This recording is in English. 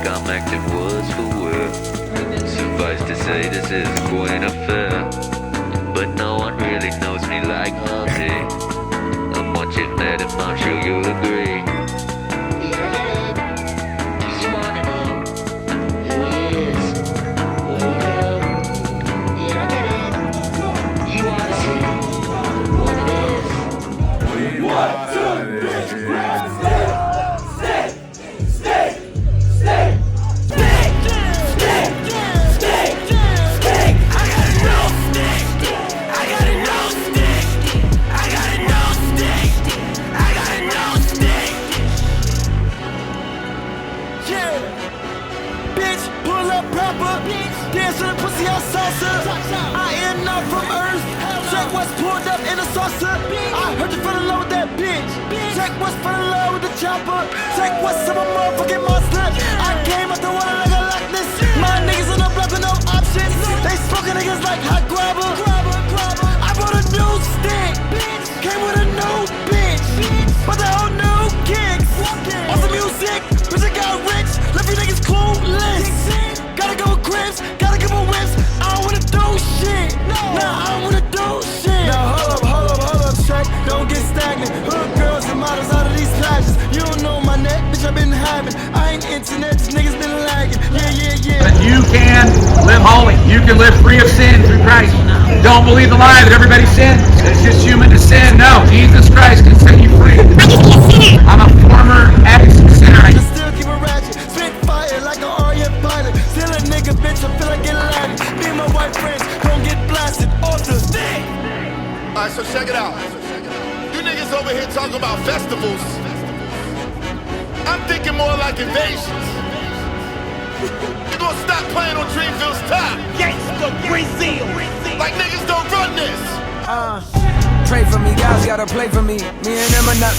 I'm acting worse for wear. Suffice to say, this is quite an affair, but no one really knows me like Harvey. I'm watching that, and I'm sure you'll agree. Dancing pussy out salsa. I am not from Earth. Check what's pulled up in a saucer. I heard you fell in love with that bitch. Check what's fell in love with the chopper. Check what's some motherfucking monster. I came out the water like a Loch Ness. My niggas on the block with no options. They smoking niggas like hot grabber. I brought a new stick. Came with a new bitch. But the whole new kicks. On some music, bitch I got rich. Left you niggas clueless. Gotta go with Crips, gotta give my whips. I don't wanna do shit. Nah, I don't wanna do shit. Now hold up, check. Don't get stagnant. Hood girls and models out of these lashes. You don't know my neck, bitch, I been having. I ain't internet, these niggas been lagging. Yeah. But you can live holy. You can live free of sin through Christ. Don't believe the lie that everybody sins. It's just human to sin. No, Jesus Christ can set you free. I'm a former ex-sinner. I still keep it ratchet. Spit fire like an RF pilot. Still a nigga, bitch, I feel like getting Latin. Me and my white friends gon' get blasted off the stick. Alright, so check it out. You niggas over here talking about festivals. I'm thinking more like invasions. You gonna stop playing on Dreamville's top. Gangsta Brazil. Like niggas don't run this. Pray for me, guys gotta play for me. Me and them are not